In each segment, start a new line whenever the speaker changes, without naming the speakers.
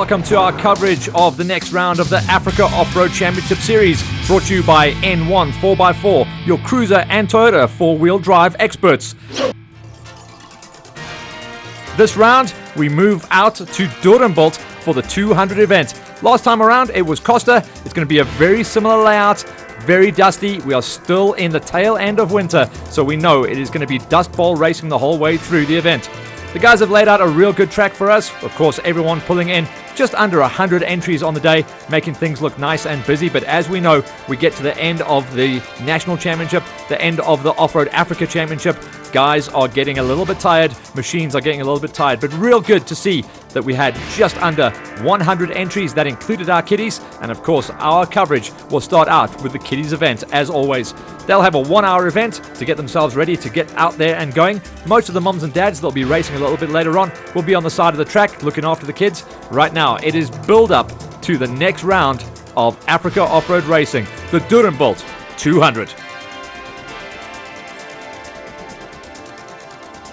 welcome to our coverage of the next round of the Africa Off-Road Championship Series, brought to you by N1 4x4, your cruiser and Toyota four-wheel drive experts. This round, we move out to Doornbult for the 200 event. Last time around, it was Costa. It's going to be a very similar layout, very dusty. We are still in the tail end of winter, so we know it is going to be dust bowl racing the whole way through the event. The guys have laid out a real good track for us. Of course, everyone pulling in just under 100 entries on the day, making things look nice and busy. But as we know, we get to the end of the National Championship, the end of the Off-Road Africa Championship. Guys are getting a little bit tired. Machines are getting a little bit tired. But real good to see that we had just under 100 entries. That included our kiddies. And of course, our coverage will start out with the kiddies event, as always. They'll have a 1-hour event to get themselves ready to get out there and going. Most of the mums and dads, they'll be racing a little bit later on, will be on the side of the track looking after the kids. Right now, it is build up to the next round of Africa Off-Road Racing, the Doornbult 200.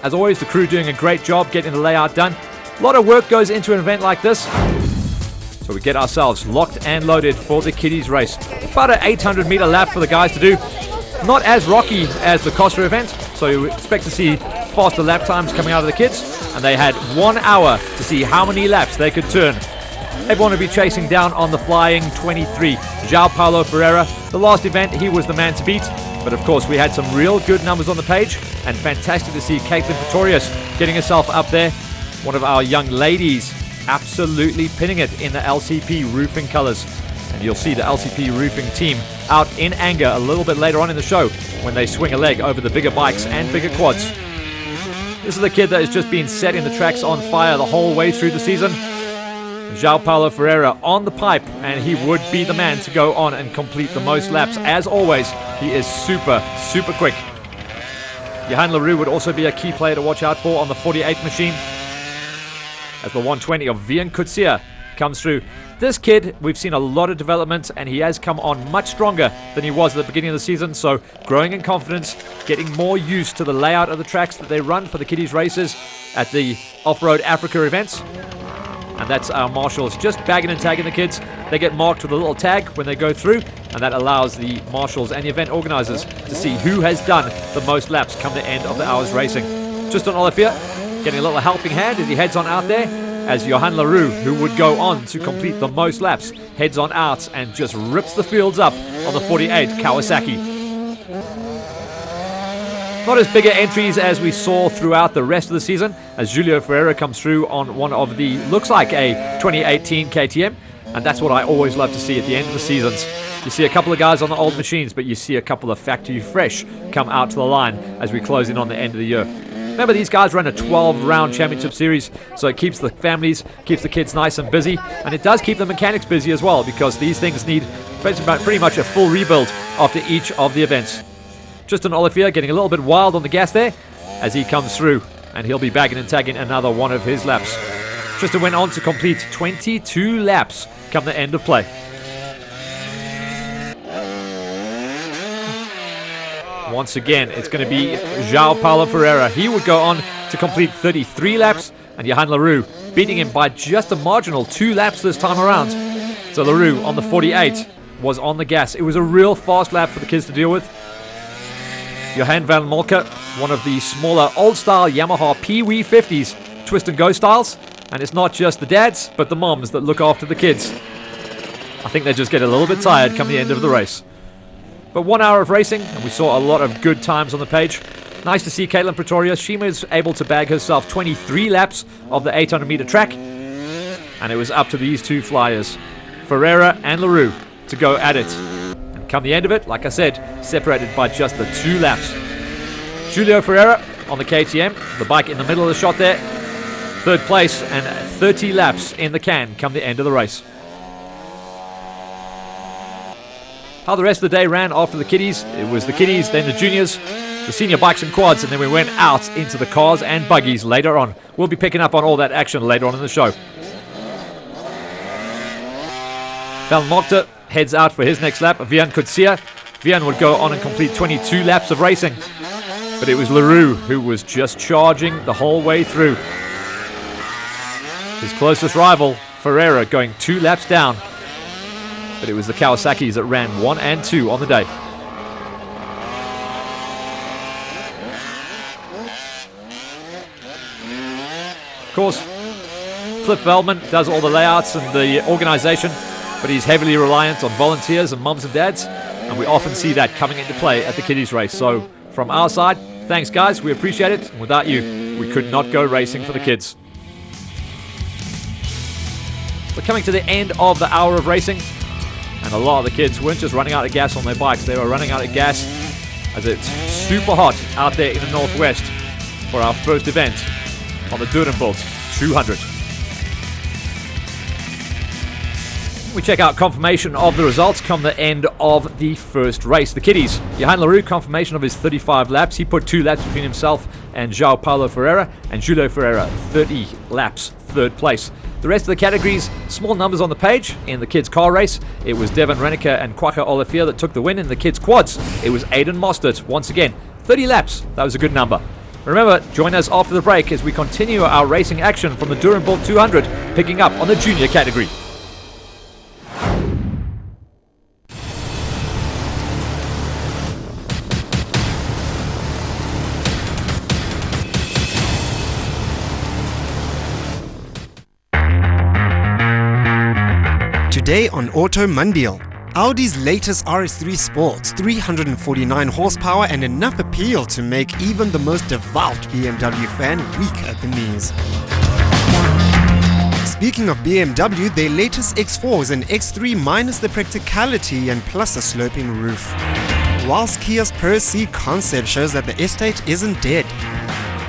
As always, the crew doing a great job getting the layout done. A lot of work goes into an event like this, so we get ourselves locked and loaded for the kiddies race. About an 800-meter lap for the guys to do. Not as rocky as the Costa event, so you expect to see faster lap times coming out of the kids. And they had 1 hour to see how many laps they could turn. Everyone will be chasing down on the flying 23, João Paulo Ferreira. The last event, he was the man to beat. But of course, we had some real good numbers on the page, and fantastic to see Caitlin Pretorius getting herself up there. One of our young ladies absolutely pinning it in the LCP roofing colors. And you'll see the LCP roofing team out in anger a little bit later on in the show when they swing a leg over the bigger bikes and bigger quads. This is the kid that has just been setting the tracks on fire the whole way through the season. João Paulo Ferreira on the pipe, and he would be the man to go on and complete the most laps. As always, he is super, super quick. Johan LaRue would also be a key player to watch out for on the 48 machine, as the 120 of Vian Kutsia comes through. This kid, we've seen a lot of development, and he has come on much stronger than he was at the beginning of the season, so growing in confidence, getting more used to the layout of the tracks that they run for the kiddies races at the Off-Road Africa events. And that's our marshals just bagging and tagging the kids. They get marked with a little tag when they go through, and that allows the marshals and the event organizers to see who has done the most laps come the end of the hour's racing. Justin Olivier getting a little helping hand as he heads on out there, as Johan LaRue, who would go on to complete the most laps, heads on out and just rips the fields up on the 48 Kawasaki. Not as bigger entries as we saw throughout the rest of the season, as Julio Ferreira comes through on one of the, looks like a 2018 KTM, and that's what I always love to see at the end of the seasons. You see a couple of guys on the old machines, but you see a couple of factory fresh come out to the line as we close in on the end of the year. Remember, these guys run a 12-round championship series, so it keeps the families, keeps the kids nice and busy, and it does keep the mechanics busy as well, because these things need pretty much a full rebuild after each of the events. Justin Olivier getting a little bit wild on the gas there as he comes through, and he'll be bagging and tagging another one of his laps. Tristan went on to complete 22 laps come the end of play. Once again, it's going to be João Paulo Ferreira. He would go on to complete 33 laps, and Johan LaRue beating him by just a marginal 2 laps this time around. So LaRue on the 48 was on the gas. It was a real fast lap for the kids to deal with. Johan van Molke, one of the smaller old-style Yamaha Pee-wee 50s, twist and go styles. And it's not just the dads, but the moms that look after the kids. I think they just get a little bit tired come the end of the race. But 1 hour of racing, and we saw a lot of good times on the page. Nice to see Caitlin Pretorius. She was able to bag herself 23 laps of the 800-meter track. And it was up to these two flyers, Ferreira and LaRue, to go at it. And come the end of it, like I said, separated by just the 2 laps. Julio Ferreira on the KTM, the bike in the middle of the shot there. 3rd place and 30 laps in the can come the end of the race. How the rest of the day ran after the kiddies, it was the kiddies, then the juniors, the senior bikes and quads, and then we went out into the cars and buggies later on. We'll be picking up on all that action later on in the show. Van Mokte heads out for his next lap. Vian Kutsia. Vian would go on and complete 22 laps of racing. But it was LaRue who was just charging the whole way through. His closest rival, Ferreira going 2 laps down. But it was the Kawasaki's that ran 1 and 2 on the day. Of course, Flip Veldman does all the layouts and the organization, but he's heavily reliant on volunteers and mums and dads, and we often see that coming into play at the kiddies race. So from our side, thanks guys, we appreciate it, and without you, we could not go racing for the kids. We're coming to the end of the hour of racing, and a lot of the kids weren't just running out of gas on their bikes, they were running out of gas as it's super hot out there in the northwest for our first event on the Doornbult 200. We check out confirmation of the results come the end of the first race. The kiddies, Johan Leroux, confirmation of his 35 laps. He put 2 laps between himself and João Paulo Ferreira, and Julio Ferreira, 30 laps, 3rd place. The rest of the categories, small numbers on the page. In the kids' car race, it was Devon Renneker and Kwaka Olivier that took the win. In the kids' quads, it was Aiden Mostert, once again, 30 laps. That was a good number. Remember, join us after the break as we continue our racing action from the Doornbult 200, picking up on the junior category.
Today on Auto Mundial, Audi's latest RS3 Sports, 349 horsepower and enough appeal to make even the most devout BMW fan weak at the knees. Speaking of BMW, their latest X4 is an X3 minus the practicality and plus a sloping roof. Whilst Kia's Per C concept shows that the estate isn't dead.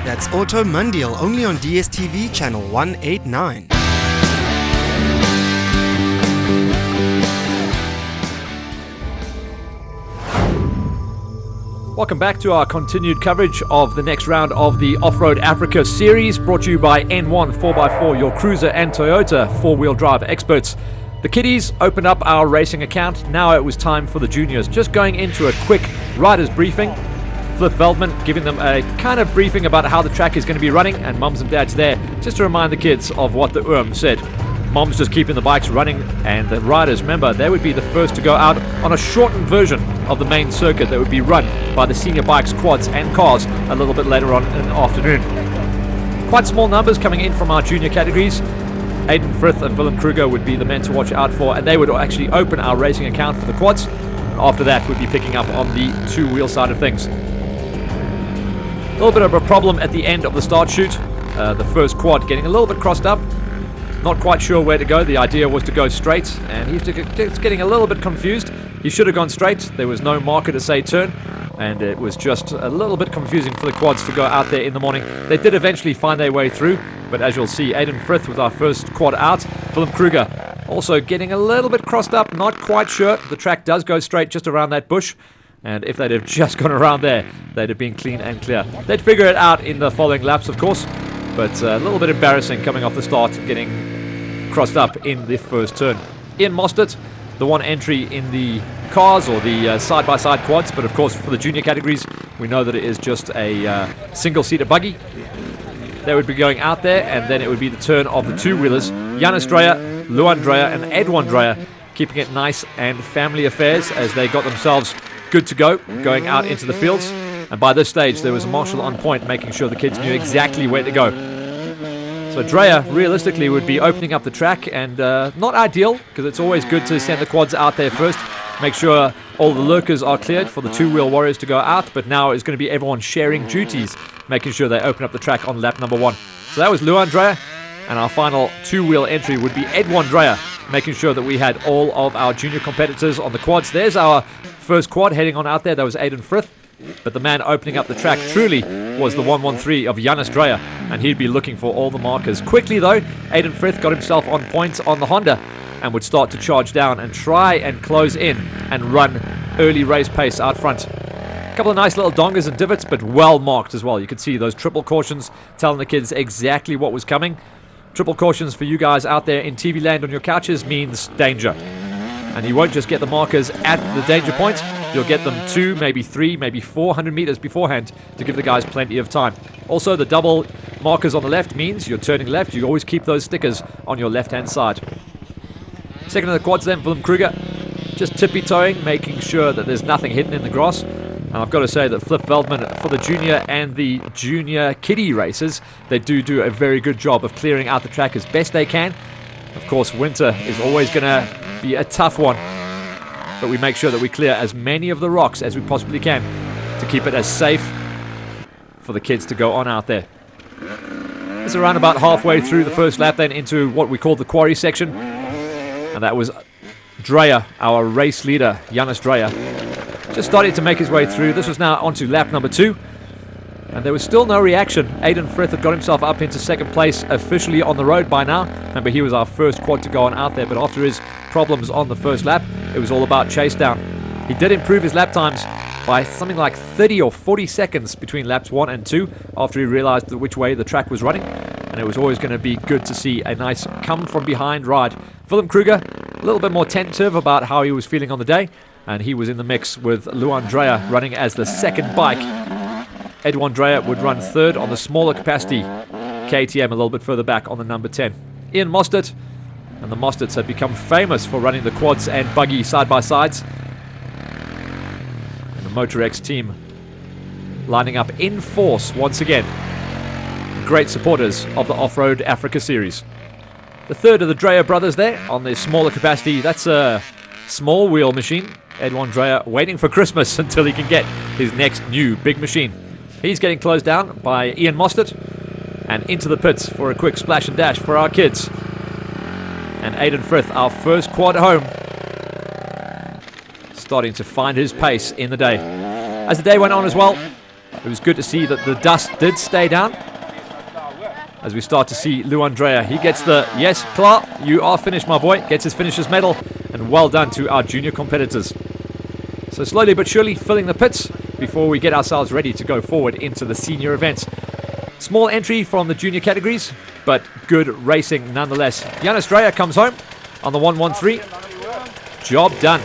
That's Auto Mundial, only on DSTV channel 189.
Welcome back to our continued coverage of the next round of the Off-Road Africa series, brought to you by N1 4x4, your cruiser and Toyota 4-wheel drive experts. The kiddies opened up our racing account. Now it was time for the juniors. Just going into a quick riders briefing. Flip Veldman giving them a kind of briefing about how the track is going to be running, and mums and dads there just to remind the kids of what the said. Mom's just keeping the bikes running, and the riders, remember, they would be the first to go out on a shortened version of the main circuit that would be run by the senior bikes, quads and cars a little bit later on in the afternoon. Quite small numbers coming in from our junior categories. Aiden Frith and Willem Kruger would be the men to watch out for, and they would actually open our racing account for the quads. After that, we'd be picking up on the 2-wheel side of things. A little bit of a problem at the end of the start chute. The first quad getting a little bit crossed up. Not quite sure where to go. The idea was to go straight, and he's just getting a little bit confused. He should have gone straight. There was no marker to say turn, and it was just a little bit confusing for the quads to go out there in the morning. They did eventually find their way through, but as you'll see, Aiden Frith with our first quad out. Willem Kruger also getting a little bit crossed up, not quite sure. The track does go straight just around that bush, and if they'd have just gone around there, they'd have been clean and clear. They'd figure it out in the following laps, of course, but a little bit embarrassing coming off the start, getting crossed up in the first turn. Ian Mostert, the one entry in the cars or the side-by-side quads, but of course for the junior categories, we know that it is just a single-seater buggy. They would be going out there, and then it would be the turn of the 2-wheelers. Janus Dreyer, Luan Dreyer, and Edwin Dreyer, keeping it nice and family affairs as they got themselves good to go, going out into the fields. And by this stage, there was a marshal on point, making sure the kids knew exactly where to go. So Dreyer, realistically, would be opening up the track, and not ideal, because it's always good to send the quads out there first, make sure all the lurkers are cleared for the 2-wheel warriors to go out, but now it's going to be everyone sharing duties, making sure they open up the track on lap number 1. So that was Luan Dreyer, and our final 2-wheel entry would be Edwin Dreyer, making sure that we had all of our junior competitors on the quads. There's our first quad heading on out there. That was Aiden Frith. But the man opening up the track truly was the 113 of Janus Dreyer, and he'd be looking for all the markers. Quickly though, Aiden Frith got himself on points on the Honda and would start to charge down and try and close in and run early race pace out front. A couple of nice little dongers and divots, but well marked as well. You could see those triple cautions telling the kids exactly what was coming. Triple cautions for you guys out there in TV land on your couches means danger. And you won't just get the markers at the danger point, you'll get them 2, maybe 3, maybe 400 meters beforehand to give the guys plenty of time. Also, the double markers on the left means you're turning left. You always keep those stickers on your left-hand side. Second of the quads then, Willem Kruger, just tippy-toeing, making sure that there's nothing hidden in the grass. And I've got to say that Flip Veldman, for the junior and the junior kiddie races, they do a very good job of clearing out the track as best they can. Of course, winter is always going to be a tough one, but we make sure that we clear as many of the rocks as we possibly can to keep it as safe for the kids to go on out there. It's around about halfway through the first lap then into what we call the quarry section, and that was Dreyer, our race leader, Janus Dreyer, just started to make his way through. This was now onto lap number 2, and there was still no reaction. Aidan Frith had got himself up into second place officially on the road by now. Remember, he was our first quad to go on out there, but after his problems on the first lap, it was all about chase down. He did improve his lap times by something like 30 or 40 seconds between laps 1 and 2 after he realized which way the track was running, and it was always going to be good to see a nice come from behind ride. Willem Kruger, a little bit more tentative about how he was feeling on the day, and he was in the mix with Luan Dreyer running as the second bike. Edwin Dreyer would run third on the smaller capacity KTM a little bit further back on the number 10. Ian Mostert, and the Mosterts had become famous for running the quads and buggy side-by-sides. And the MotorX team lining up in force once again. Great supporters of the Off-Road Africa Series. The third of the Dreyer brothers there on the smaller capacity. That's a small wheel machine. Edwin Dreyer waiting for Christmas until he can get his next new big machine. He's getting closed down by Ian Mostert, and into the pits for a quick splash and dash for our kids. And Aidan Frith, our first quad home, starting to find his pace in the day. As the day went on as well, it was good to see that the dust did stay down. As we start to see Luan Dreyer, he gets the, yes, klar, you are finished, my boy, gets his finisher's medal, and well done to our junior competitors. So slowly but surely filling the pits before we get ourselves ready to go forward into the senior events. Small entry from the junior categories, but good racing nonetheless. Janus Dreyer comes home on the 113. Job done.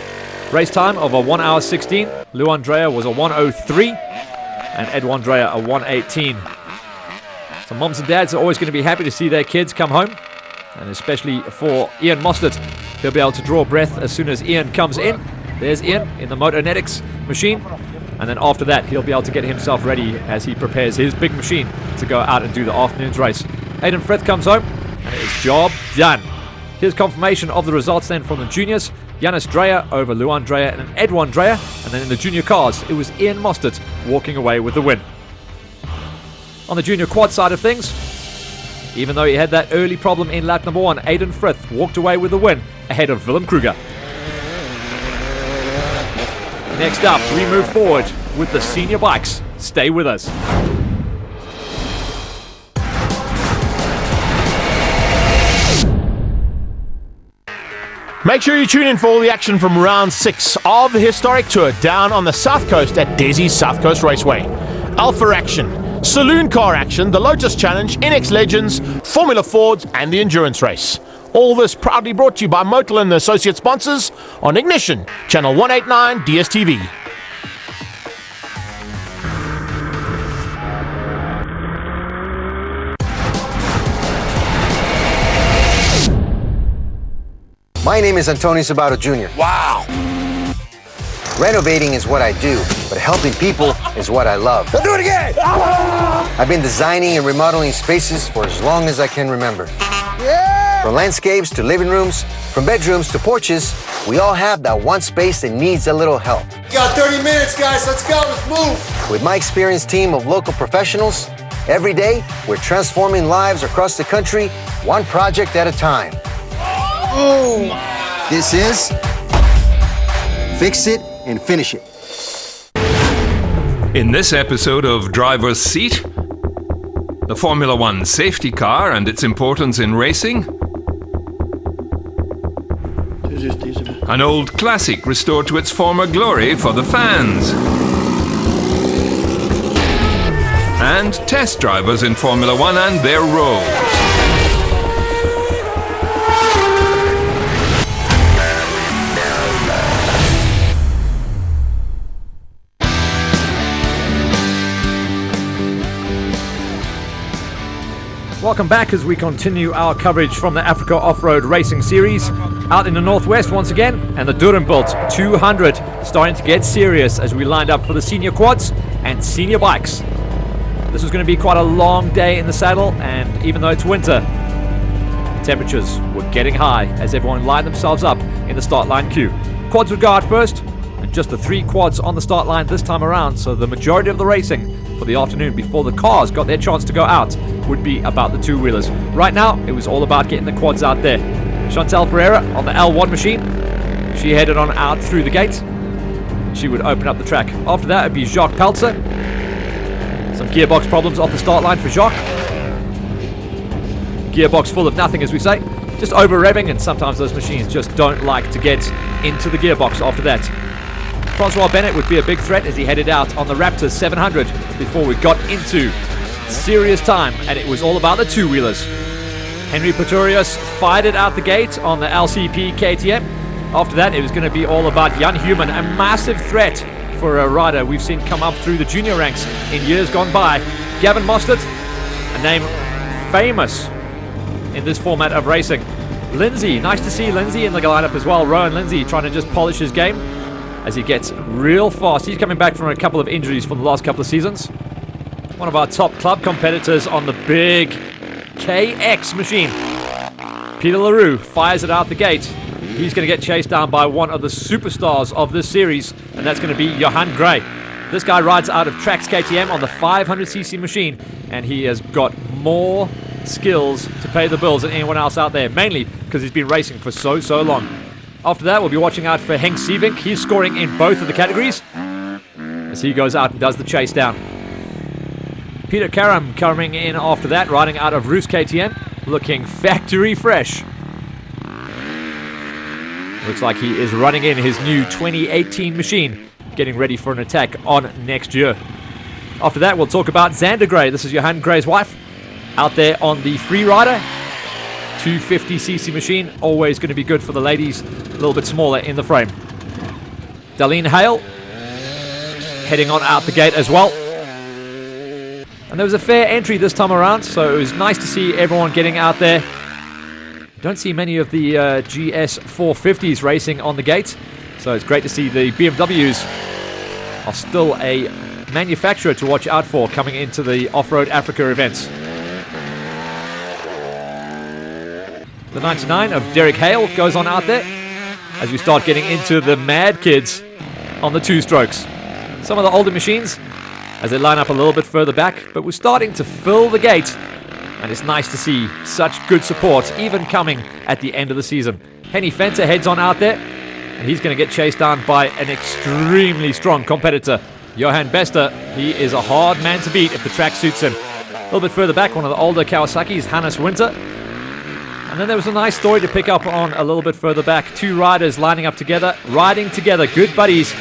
Race time of a 1 hour 16. Luan Dreyer was a 1:03, and Edwin Dreyer a 1:18. So moms and dads are always going to be happy to see their kids come home, and especially for Ian Mostert. He'll be able to draw breath as soon as Ian comes in. There's Ian in the Motonetics machine, and then after that he'll be able to get himself ready as he prepares his big machine to go out and do the afternoon's race. Aidan Frith comes home, and it's job done. Here's confirmation of the results then from the juniors. Janus Dreyer over Luan Dreyer and Edwin Dreyer, and then in the junior cars it was Ian Mostert walking away with the win. On the junior quad side of things, even though he had that early problem in lap number 1, Aidan Frith walked away with the win ahead of Willem Kruger. Next up, we move forward with the senior bikes. Stay with us.
Make sure you tune in for all the action from round 6 of the historic tour down on the south coast at Desi's South Coast Raceway. Alpha action, saloon car action, the Lotus Challenge, NX Legends, Formula Fords, and the Endurance Race. All this proudly brought to you by Motul and the associate sponsors on Ignition, Channel 189 DSTV.
My name is Antonio Sabato Jr.
Wow!
Renovating is what I do, but helping people is what I love.
I'll do it again!
I've been designing and remodeling spaces for as long as I can remember.
Yeah!
From landscapes to living rooms, from bedrooms to porches, we all have that one space that needs a little help.
You got 30 minutes, guys. Let's go. Let's move.
With my experienced team of local professionals, every day we're transforming lives across the country, one project at a time.
Oh! This is Fix It and Finish It.
In this episode of Driver's Seat, the Formula One safety car and its importance in racing, an old classic restored to its former glory for the fans, and test drivers in Formula One and their roles.
Welcome back as we continue our coverage from the Africa Off-Road Racing Series out in the Northwest once again, and the Doornbult 200 starting to get serious as we lined up for the senior quads and senior bikes. This was going to be quite a long day in the saddle, and even though it's winter, temperatures were getting high as everyone lined themselves up in the start line queue. Quads would go out first, and just the 3 quads on the start line this time around, so the majority of the racing for the afternoon before the cars got their chance to go out would be about the 2-wheelers. Right now, it was all about getting the quads out there. Chantal Pereira on the L1 machine. She headed on out through the gate. She would open up the track. After that, it'd be Jacques Peltzer. Some gearbox problems off the start line for Jacques. Gearbox full of nothing, as we say. Just over-revving, and sometimes those machines just don't like to get into the gearbox after that. Francois Bennett would be a big threat as he headed out on the Raptor 700 before we got into serious time, and it was all about the 2-wheelers. Henry Pretorius fired it out the gate on the LCP KTM. After that, it was going to be all about Jan Human, a massive threat for a rider we've seen come up through the junior ranks in years gone by. Gavin Mostert, a name famous in this format of racing. Lindsay, nice to see Lindsay in the lineup as well. Rowan Lindsay trying to just polish his game as he gets real fast. He's coming back from a couple of injuries for the last couple of seasons. One of our top club competitors on the big KX machine. Peter LaRue fires it out the gate. He's going to get chased down by one of the superstars of this series, and that's going to be Johan Gray. This guy rides out of Trax KTM on the 500cc machine, and he has got more skills to pay the bills than anyone else out there, mainly because he's been racing for so long. After that, we'll be watching out for Henk Sievink. He's scoring in both of the categories as he goes out and does the chase down. Peter Karam coming in after that, riding out of Roos KTM, looking factory fresh. Looks like he is running in his new 2018 machine, getting ready for an attack on next year. After that, we'll talk about Xander Gray. This is Johan Gray's wife, out there on the Freerider. 250cc machine, always going to be good for the ladies, a little bit smaller in the frame. Darlene Hale heading on out the gate as well. And there was a fair entry this time around, so it was nice to see everyone getting out there. You don't see many of the GS 450s racing on the gate, so it's great to see the BMWs are still a manufacturer to watch out for coming into the Off-Road Africa events. The 99 of Derek Hale goes on out there as we start getting into the mad kids on the 2-strokes. Some of the older machines as they line up a little bit further back, but we're starting to fill the gate, and it's nice to see such good support even coming at the end of the season. Henny Fenter heads on out there, and he's going to get chased down by an extremely strong competitor, Johan Bester. He is a hard man to beat if the track suits him. A little bit further back, one of the older Kawasaki's, Hannes Winter. And then there was a nice story to pick up on a little bit further back. 2 riders lining up together, riding together, good buddies.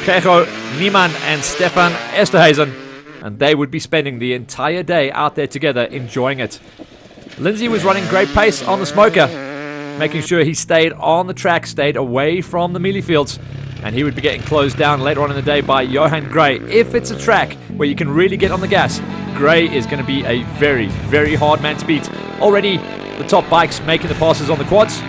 Kejo Niemann and Stefan Esterhazen. And they would be spending the entire day out there together enjoying it. Lindsay was running great pace on the smoker, making sure he stayed on the track, stayed away from the mealie fields. And he would be getting closed down later on in the day by Johan Gray. If it's a track where you can really get on the gas, Gray is going to be a very, very hard man to beat. Already the top bikes making the passes on the quads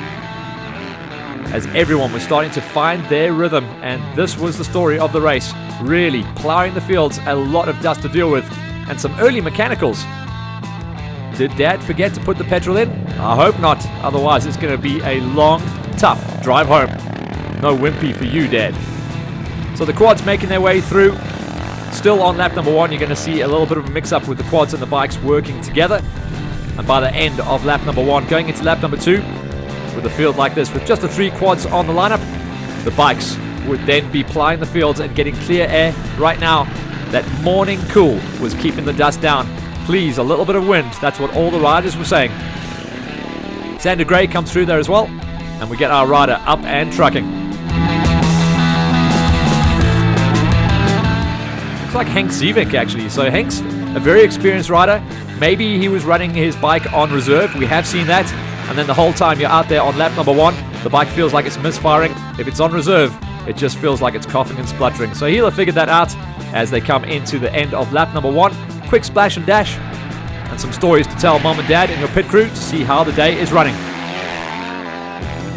as everyone was starting to find their rhythm, and this was the story of the race, really plowing the fields, a lot of dust to deal with, and some early mechanicals. Did Dad forget to put the petrol in? I hope not, otherwise it's going to be a long, tough drive home. No wimpy for you, Dad. So the quads making their way through. Still on lap number 1, you're going to see a little bit of a mix-up with the quads and the bikes working together. And by the end of lap number 1, going into lap number 2, with a field like this, with just the 3 quads on the lineup, the bikes would then be plying the fields and getting clear air. Right now, that morning cool was keeping the dust down. Please, a little bit of wind. That's what all the riders were saying. Xander Gray comes through there as well, and we get our rider up and trucking. Looks like Henk Sievink, actually. So Henk's a very experienced rider. Maybe he was running his bike on reserve. We have seen that. And then the whole time you're out there on lap number 1, the bike feels like it's misfiring. If it's on reserve, it just feels like it's coughing and spluttering. So he'll have figured that out as they come into the end of lap number 1. Quick splash and dash. And and some stories to tell mom and dad and your pit crew to see how the day is running.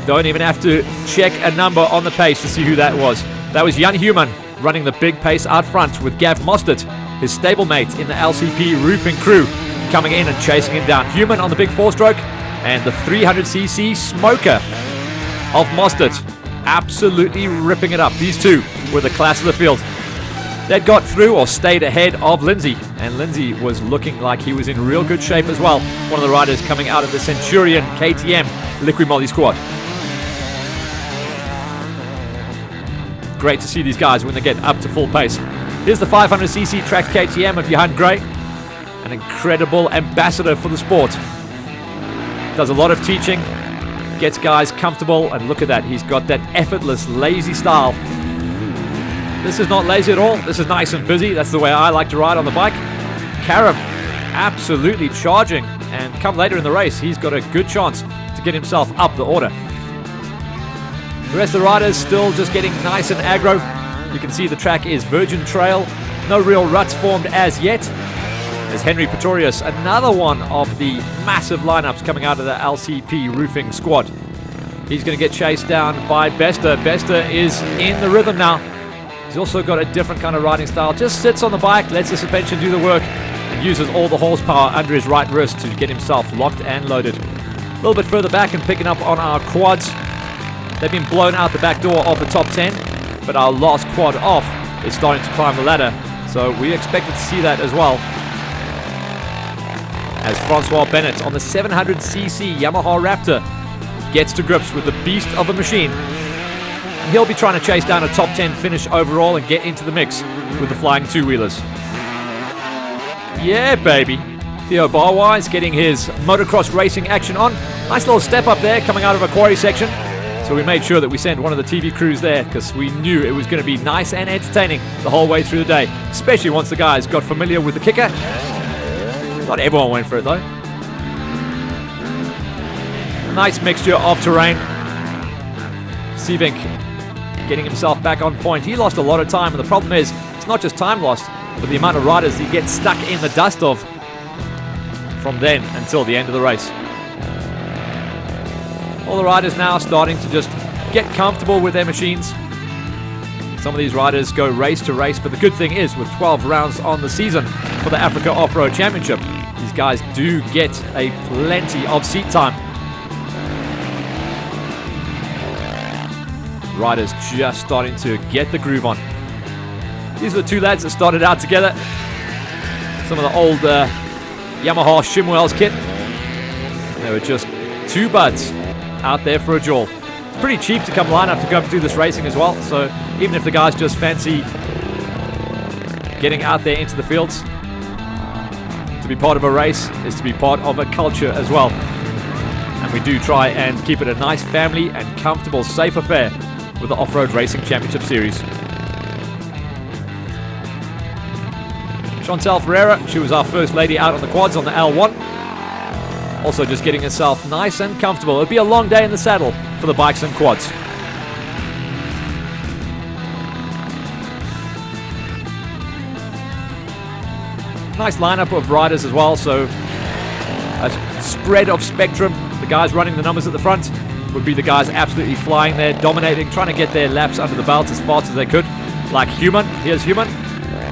Don't even have to check a number on the pace to see who that was. That was Jan Human running the big pace out front with Gav Mostert, his stablemate in the LCP roofing crew, coming in and chasing him down. Human on the big 4-stroke and the 300cc smoker of Mostert, absolutely ripping it up. These two were the class of the field. They'd got through or stayed ahead of Lindsay, and Lindsay was looking like he was in real good shape as well. One of the riders coming out of the Centurion KTM Liqui Moly squad. Great to see these guys when they get up to full pace. Here's the 500cc Trax KTM of Johan Gray, an incredible ambassador for the sport. Does a lot of teaching, gets guys comfortable, and look at that, he's got that effortless, lazy style. This is not lazy at all. This is nice and busy. That's the way I like to ride on the bike. Karam absolutely charging, and come later in the race, he's got a good chance to get himself up the order. The rest of the riders still just getting nice and aggro. You can see the track is virgin trail. No real ruts formed as yet. There's Henry Pretorius, another one of the massive lineups coming out of the LCP roofing squad. He's going to get chased down by Bester. Bester is in the rhythm now. He's also got a different kind of riding style. Just sits on the bike, lets the suspension do the work, and uses all the horsepower under his right wrist to get himself locked and loaded. A little bit further back and picking up on our quads. They've been blown out the back door of the top 10, but our last quad off is starting to climb the ladder, so we expected to see that as well. As Francois Bennett on the 700cc Yamaha Raptor gets to grips with the beast of a machine. And he'll be trying to chase down a top 10 finish overall and get into the mix with the flying two-wheelers. Yeah, baby. Theo Barwise getting his motocross racing action on. Nice little step up there coming out of a quarry section. So we made sure that we sent one of the TV crews there because we knew it was going to be nice and entertaining the whole way through the day, especially once the guys got familiar with the kicker. Not everyone went for it though. A nice mixture of terrain. Sivink getting himself back on point. He lost a lot of time, and the problem is it's not just time lost, but the amount of riders he gets stuck in the dust of from then until the end of the race. All the riders now starting to just get comfortable with their machines. Some of these riders go race to race, but the good thing is with 12 rounds on the season for the Africa Off-Road Championship, these guys do get a plenty of seat time. Riders just starting to get the groove on. These are the two lads that started out together. Some of the old Yamaha Shimwell's kit. They were just two buds out there for a jaw. It's pretty cheap to come line up to go and do this racing as well, so even if the guys just fancy getting out there into the fields, to be part of a race is to be part of a culture as well. And we do try and keep it a nice family and comfortable, safe affair with the Off-Road Racing Championship Series. Chantal Ferreira, she was our first lady out on the quads on the L1. Also just getting herself nice and comfortable. It'll be a long day in the saddle for the bikes and quads. Nice lineup of riders as well, so a spread of spectrum. The guys running the numbers at the front would be the guys absolutely flying there, dominating, trying to get their laps under the belt as fast as they could. Like Human, here's Human.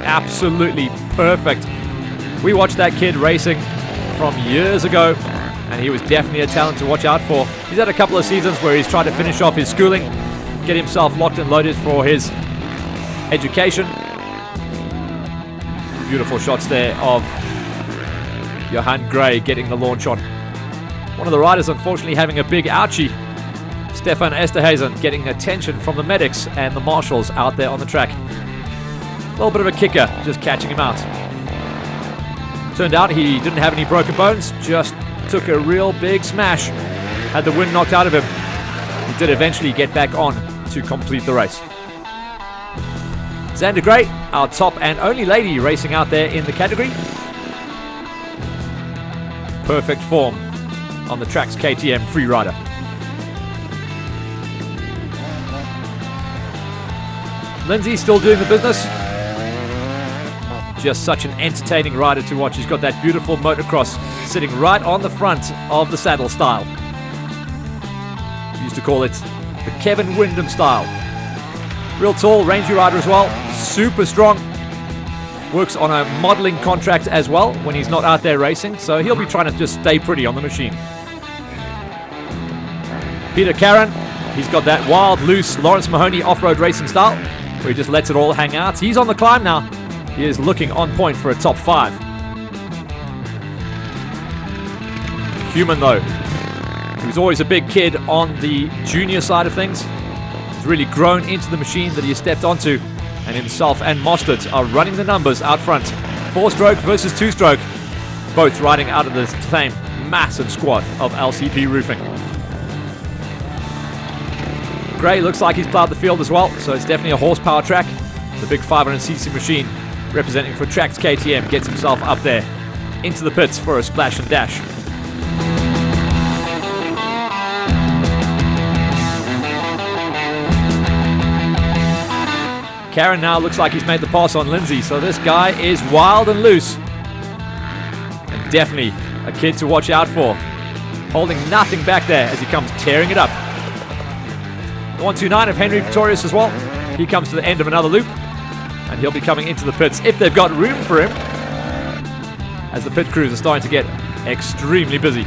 Absolutely perfect. We watched that kid racing from years ago, and he was definitely a talent to watch out for. He's had a couple of seasons where he's tried to finish off his schooling, get himself locked and loaded for his education. Beautiful shots there of Johan Gray getting the launch on. One of the riders unfortunately having a big ouchie. Stefan Esterhazen getting attention from the medics and the marshals out there on the track. A little bit of a kicker, just catching him out. Turned out he didn't have any broken bones, just took a real big smash. Had the wind knocked out of him. He did eventually get back on to complete the race. Xander Gray, our top and only lady racing out there in the category. Perfect form on the Trax KTM Freerider. Lindsay still doing the business. Just such an entertaining rider to watch. He's got that beautiful motocross sitting right on the front of the saddle style. We used to call it the Kevin Windham style. Real tall, rangy rider as well. Super strong. Works on a modeling contract as well when he's not out there racing, so he'll be trying to just stay pretty on the machine. Peter Caron, he's got that wild, loose Lawrence Mahoney off-road racing style where he just lets it all hang out. He's on the climb now. He is looking on point for a top 5. Human though, he was always a big kid on the junior side of things. He's really grown into the machine that he has stepped onto, and himself and Mostert are running the numbers out front. 4-stroke versus 2-stroke, both riding out of the same massive squad of LCP roofing. Gray looks like he's plowed the field as well, so it's definitely a horsepower track. The big 500cc machine representing for Tracks KTM gets himself up there into the pits for a splash and dash. Caron now looks like he's made the pass on Lindsay, so this guy is wild and loose. And definitely a kid to watch out for. Holding nothing back there as he comes tearing it up. The 129 of Henry Pretorius as well. He comes to the end of another loop, and he'll be coming into the pits if they've got room for him, as the pit crews are starting to get extremely busy.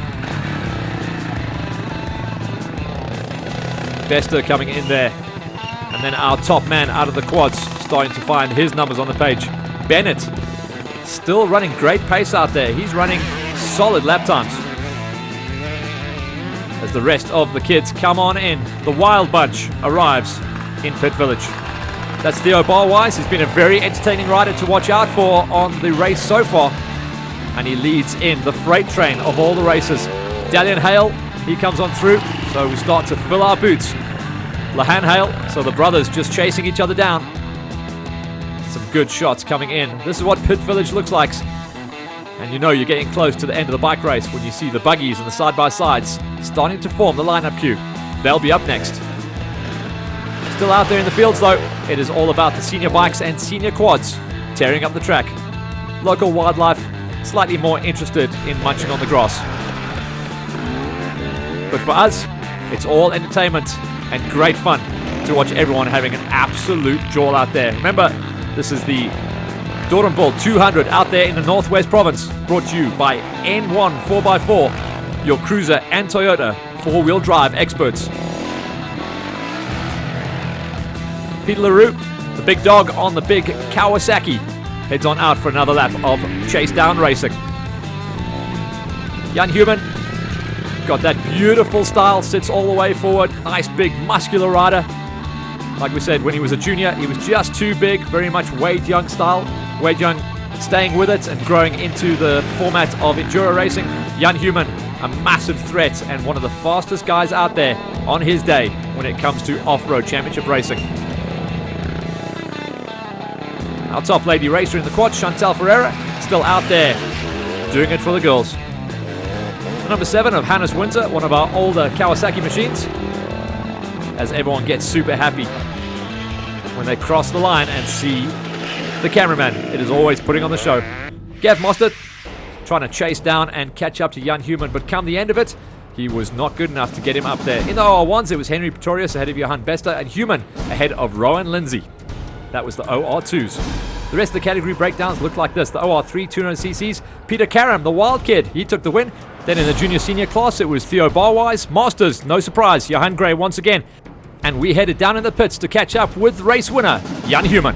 Bester coming in there, and then our top man out of the quads starting to find his numbers on the page. Bennett still running great pace out there. He's running solid lap times as the rest of the kids come on in. The Wild Bunch arrives in Pit Village. That's Theo Barwise. He's been a very entertaining rider to watch out for on the race so far, and he leads in the freight train of all the races. Dalian Hale, he comes on through, so we start to fill our boots. Lahan Hale, so the brothers just chasing each other down. Some good shots coming in. This is what Pit Village looks like, and you know you're getting close to the end of the bike race when you see the buggies and the side-by-sides starting to form the lineup queue. They'll be up next. Still out there in the fields though, it is all about the senior bikes and senior quads tearing up the track. Local wildlife slightly more interested in munching on the grass. But for us, it's all entertainment and great fun to watch everyone having an absolute jaw out there. Remember, this is the Doornbult 200 out there in the Northwest Province, brought to you by N1 4x4, your cruiser and Toyota 4-wheel drive experts. Peter LaRue, the big dog on the big Kawasaki, heads on out for another lap of chase down racing. Jan Human got that beautiful style, sits all the way forward, nice big muscular rider. Like we said, when he was a junior, he was just too big, very much Wade Young style. Wade Young staying with it and growing into the format of enduro racing. Jan Human, a massive threat and one of the fastest guys out there on his day when it comes to off-road championship racing. Our top lady racer in the quad, Chantal Ferreira, still out there doing it for the girls. The number 7 of Hannes Winter, one of our older Kawasaki machines, as everyone gets super happy when they cross the line and see the cameraman. It is always putting on the show. Gav Mostert trying to chase down and catch up to Jan Human, but come the end of it, he was not good enough to get him up there. In the OR1s, it was Henry Pretorius ahead of Johan Bester, and Human ahead of Rowan Lindsay. That was the OR2s. The rest of the category breakdowns look like this. The OR3 200cc's, Peter Caron, the wild kid, he took the win. Then in the junior senior class, it was Theo Barwise. Masters, no surprise, Johan Gray once again. And we headed down in the pits to catch up with race winner, Jan Human.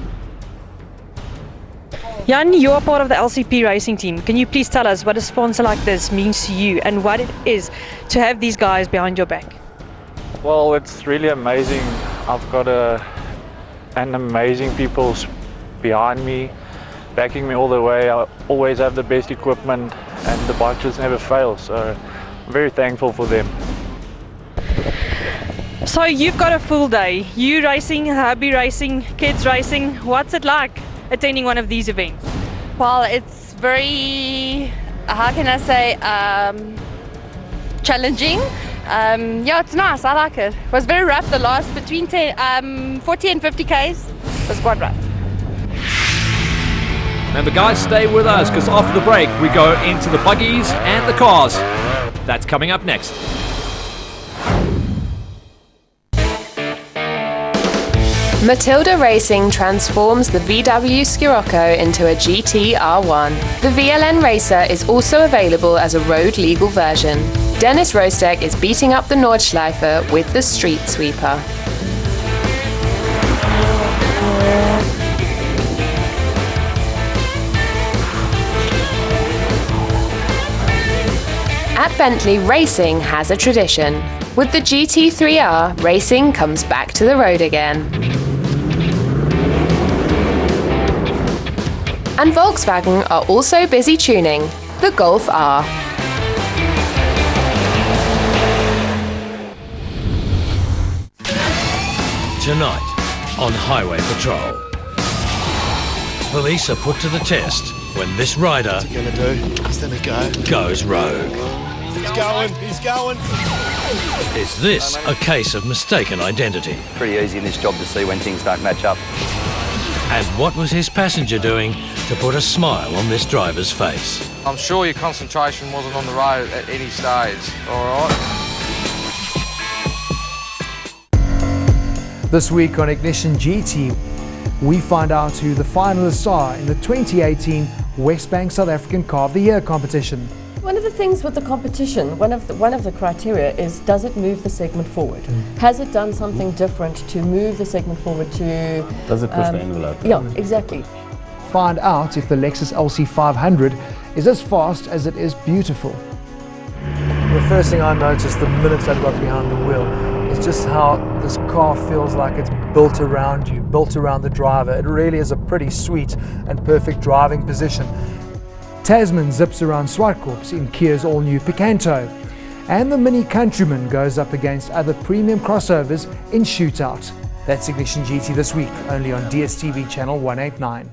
Jan, you are part of the LCP racing team. Can you please tell us what a sponsor like this means to you and what it is to have these guys behind your back?
Well, it's really amazing. I've got an amazing people behind me, backing me all the way. I always have the best equipment and the bike just never fails, so I'm very thankful for them.
So you've got a full day. You racing, hubby racing, kids racing. What's it like attending one of these events?
Well, it's very, how can I say, challenging. Yeah, it's nice. I like it. It was very rough the last between 40 and 50 Ks. It was quite rough.
Remember guys, stay with us because after the break we go into the buggies and the cars. That's coming up next.
Matilda Racing transforms the VW Scirocco into a GT R1. The VLN Racer is also available as a road legal version. Dennis Rostek is beating up the Nordschleife with the Street Sweeper. At Bentley, racing has a tradition. With the GT3R, racing comes back to the road again. And Volkswagen are also busy tuning the Golf R.
Tonight on Highway Patrol, police are put to the test when this rider
What's he gonna do? He's gonna go.
Goes rogue.
He's going.
Is this a case of mistaken identity?
Pretty easy in this job to see when things don't match up.
And what was his passenger doing to put a smile on this driver's face?
I'm sure your concentration wasn't on the road at any stage, all right?
This week on Ignition GT, we find out who the finalists are in the 2018 Westbank South African Car of the Year competition.
One of the things with the competition, one of the criteria is, does it move the segment forward? Has it done something different to move the segment forward to...
Does it push the envelope?
Yeah, exactly.
Find out if the Lexus LC500 is as fast as it is beautiful. The first thing I noticed the minute I got behind the wheel is just how this car feels like it's built around you, built around the driver. It really is a pretty sweet and perfect driving position. Tasman zips around Swartkorps in Kia's all-new Picanto. And the Mini Countryman goes up against other premium crossovers in Shootout. That's Ignition GT this week, only on DSTV channel 189.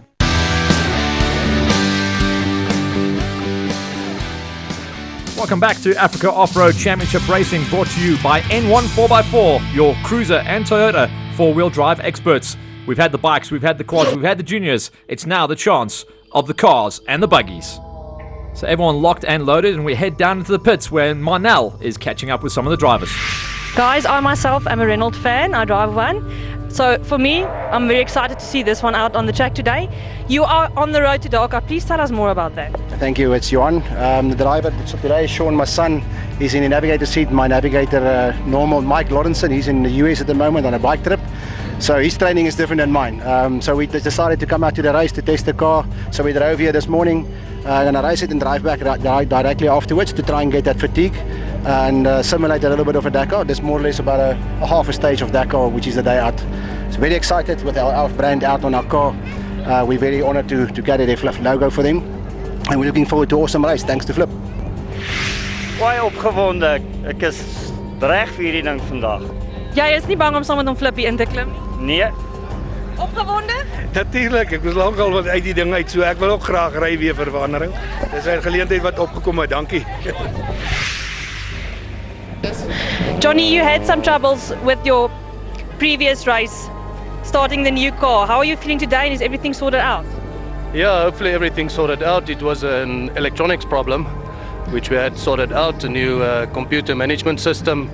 Welcome back to Africa Off-Road Championship Racing, brought to you by N1 4x4, your cruiser and Toyota four-wheel drive experts. We've had the bikes, we've had the quads, we've had the juniors. It's now the chance of the cars and the buggies. So everyone locked and loaded, and we head down into the pits where Marnell is catching up with some of the drivers.
Guys, I myself am a Renault fan. I drive one. So for me, I'm very excited to see this one out on the track today. You are on the road to Dakar. Please tell us more about that.
Thank you. It's Johan. The driver today is Sean, my son. He's in the navigator seat. My navigator, normal Mike Lawrenson. He's in the US at the moment on a bike trip. So his training is different than mine. So we decided to come out to the race to test the car. So we drove here this morning, and I race it and drive back directly afterwards to try and get that fatigue and simulate a little bit of a Dakar. There's more or less about a half a stage of Dakar, which is the day out. So very excited with our brand out on our car. We're very honored to carry the Flip logo for them. And we're looking forward to an awesome race. Thanks to Flip.
Baie opgewonde. Ek is reg vir hierdie ding vandag.
Jy is nie bang om saam met hom Flippie in te klim nie?
Nee.
Opgewonde?
Natuurlik, ek was lankal wat uit die ding uit, so ek wil ook graag ry weer vir verandering. Dis 'n geleentheid wat opgekom het. Dankie.
Johnny, you had some troubles with your previous race, starting the new car. How are you feeling today, and is everything sorted out?
Yeah, hopefully everything's sorted out. It was an electronics problem, which we had sorted out, a new computer management system.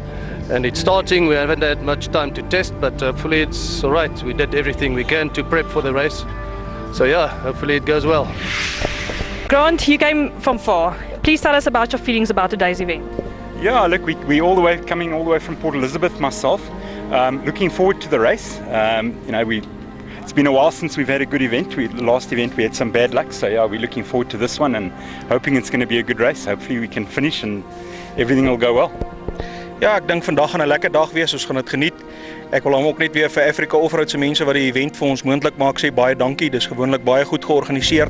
And it's starting. We haven't had much time to test, but hopefully it's all right. We did everything we can to prep for the race. So yeah, hopefully it goes well.
Grant, you came from far. Please tell us about your feelings about today's event.
Yeah, look, we all the way coming all the way from Port Elizabeth myself. Looking forward to the race. It's been a while since we've had a good event. The last event we had some bad luck, so yeah, we're looking forward to this one and hoping it's going to be a good race. Hopefully we can finish and everything will go well.
Ja, ek dink vandag gaan 'n lekker dag wees. Ons gaan dit geniet. Ek wil hom ook net weer vir Africa Off-Road se mense wat die event vir ons moontlik maak sê baie dankie. Dis gewoonlik baie goed georganiseer.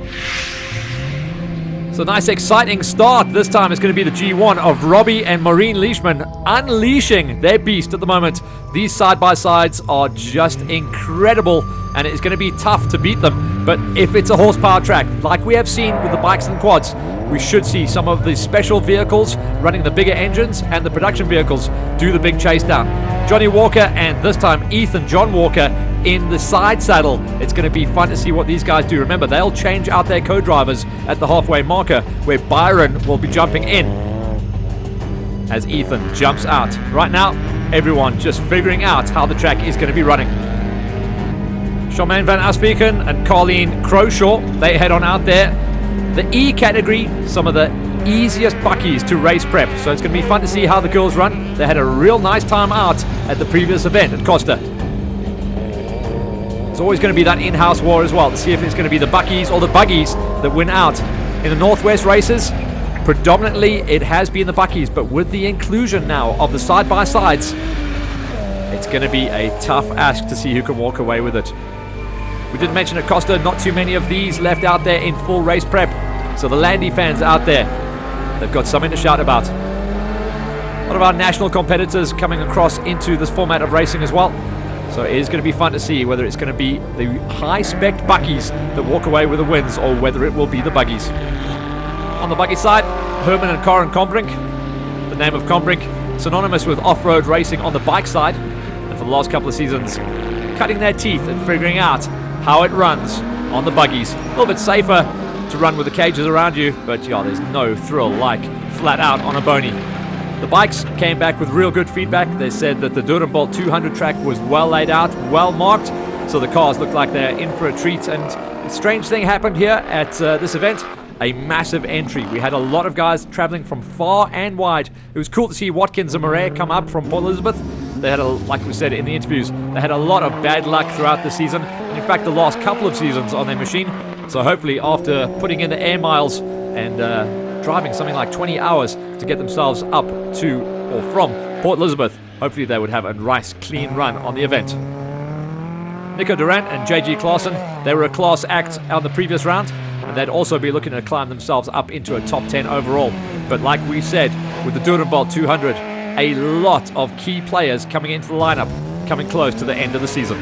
So nice exciting start. This time it's going to be the G1 of Robbie and Maureen Leishman unleashing their beast at the moment. These side-by-sides are just incredible, and it's going to be tough to beat them. But if it's a horsepower track, like we have seen with the bikes and quads, we should see some of the special vehicles running the bigger engines and the production vehicles do the big chase down. Johnny Walker and this time Ethan John Walker in the side saddle. It's going to be fun to see what these guys do. Remember, they'll change out their co-drivers at the halfway marker, where Byron will be jumping in as Ethan jumps out. Right now, everyone just figuring out how the track is going to be running. Charmaine van Asviken and Carleen Croshaw, they head on out there. The E category, some of the easiest buckies to race prep, so it's going to be fun to see how the girls run. They had a real nice time out at the previous event at Costa. It's always going to be that in-house war as well, to see if it's going to be the buckies or the buggies that win out. In the Northwest races, predominantly it has been the buckies, but with the inclusion now of the side-by-sides, it's going to be a tough ask to see who can walk away with it. We did mention at Costa, not too many of these left out there in full race prep, so the Landy fans out there, they've got something to shout about. A lot of our national competitors coming across into this format of racing as well. So it is going to be fun to see whether it's going to be the high-spec buckies that walk away with the wins or whether it will be the buggies. On the buggy side, Herman and Karen Combrink. The name of Combrink synonymous with off-road racing on the bike side. And for the last couple of seasons, cutting their teeth and figuring out how it runs on the buggies. A little bit safer to run with the cages around you, but yeah, there's no thrill like flat out on a bony. The bikes came back with real good feedback. They said that the Doornbult 200 track was well laid out, well marked, so the cars looked like they're in for a treat. And a strange thing happened here at this event, a massive entry. We had a lot of guys traveling from far and wide. It was cool to see Watkins and Murray come up from Port Elizabeth. They had, like we said in the interviews, they had a lot of bad luck throughout the season, and in fact the last couple of seasons on their machine. So hopefully after putting in the air miles and driving something like 20 hours to get themselves up to or from Port Elizabeth, hopefully they would have a nice clean run on the event. Nico Durant and JG Claassen, they were a class act on the previous round, and they'd also be looking to climb themselves up into a top 10 overall. But like we said, with the Doornbult 200, a lot of key players coming into the lineup, coming close to the end of the season.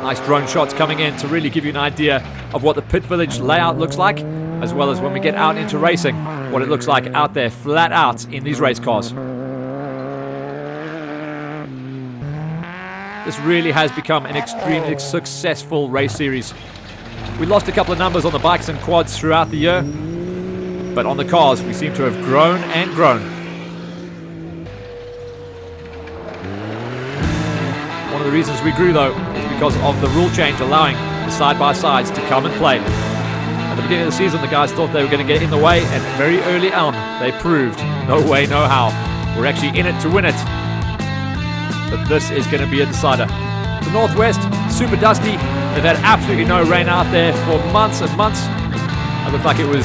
Nice drone shots coming in to really give you an idea of what the pit village layout looks like, as well as when we get out into racing, what it looks like out there flat out in these race cars. This really has become an extremely successful race series. We lost a couple of numbers on the bikes and quads throughout the year, but on the cars we seem to have grown and grown. One of the reasons we grew though is because of the rule change allowing the side-by-sides to come and play. At the beginning of the season the guys thought they were going to get in the way, and very early on they proved no way, no how. We're actually in it to win it. But this is going to be a decider. The Northwest, super dusty. They've had absolutely no rain out there for months and months. It looked like it was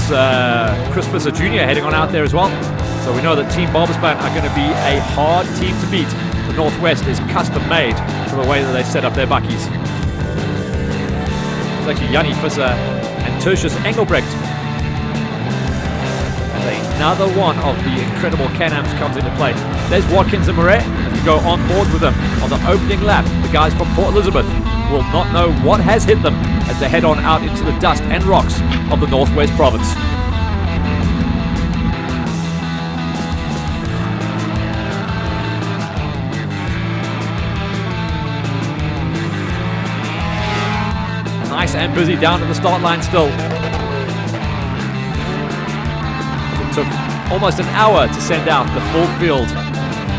Chris Visser Jr. heading on out there as well. So we know that Team Barbaspan are going to be a hard team to beat. The Northwest is custom made for the way that they set up their buckies. It's actually Jannie Visser and Tertius Engelbrecht. And another one of the incredible Can-Ams comes into play. There's Watkins and Murray. As we go on board with them on the opening lap, the guys from Port Elizabeth will not know what has hit them as they head on out into the dust and rocks of the Northwest Province. Nice and busy down to the start line still. It took almost an hour to send out the full field